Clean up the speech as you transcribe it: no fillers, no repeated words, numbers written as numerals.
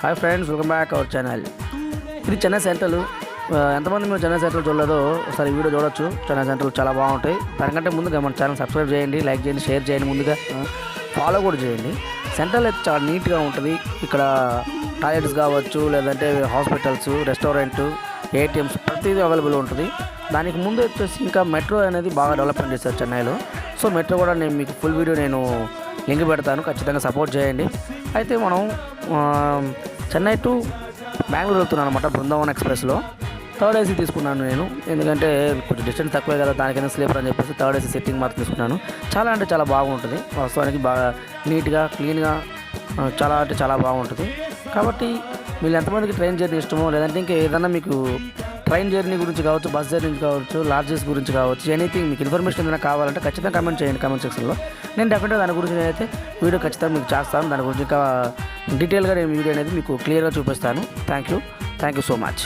Hi friends, welcome back our channel. ఇది Chennai central. ఎంతమంది మీరు చెన్నై సెంట్రల్ చూడలేదో ఒకసారి వీడియో చూడొచ్చు. చెన్నై సెంట్రల్ చాలా బాగుంటాయి. దానికంటే ముందుగా మన ఛానల్ సబ్స్క్రైబ్ చేయండి, లైక్ చేయండి, షేర్ చేయండి, ముందుగా ఫాలో కూడా చేయండి. సెంట్రల్ అయితే చాలా నీట్గా ఉంటుంది. ఇక్కడ టాయిలెట్స్ కావచ్చు, లేదంటే హాస్పిటల్స్, రెస్టారెంట్, ఏటీఎంస్ ప్రతిదీ అవైలబుల్ ఉంటుంది. దానికి ముందు వచ్చేసి ఇంకా మెట్రో అనేది బాగా డెవలప్మెంట్ చేశారు చెన్నైలో. సో మెట్రో కూడా నేను మీకు ఫుల్ వీడియో లింక్ పెడతాను, ఖచ్చితంగా సపోర్ట్ చేయండి. అయితే మనం చెన్నై టు బెంగళూరు వెళ్తున్నాను అనమాట. బృందావన్ ఎక్స్ప్రెస్లో థర్డ్ ఏసీ తీసుకున్నాను నేను, ఎందుకంటే కొంచెం డిస్టెన్స్ తక్కువే కదా, దానికైనా స్లీపర్ అని చెప్పేసి థర్డ్ ఏసీ సిట్టింగ్ మాత్రం తీసుకున్నాను. చాలా అంటే చాలా బాగుంటుంది. వాస్తవానికి బాగా నీట్గా, క్లీన్గా, చాలా అంటే చాలా బాగుంటుంది. కాబట్టి మీరు ఎంతమందికి ట్రైన్ జర్నీ ఇష్టమో, లేదంటే ఇంకా ఏదైనా మీకు ట్రైన్ జర్నీ గురించి కావచ్చు, బస్ జర్నీ కావచ్చు, లాడ్జెస్ గురించి కావచ్చు, ఎనీథింగ్ మీకు ఇన్ఫర్మేషన్ ఏదైనా కావాలంటే ఖచ్చితంగా కమెంట్ చేయండి కామెంట్ సెక్షన్లో. నేను డెఫినెట్గా దాని గురించి నేనైతే వీడియో ఖచ్చితంగా మీకు చేస్తాను. దాని గురించి ఇంకా డీటెయిల్గా నేను వీడియో అనేది మీకు క్లియర్గా చూపిస్తాను. Thank you so much.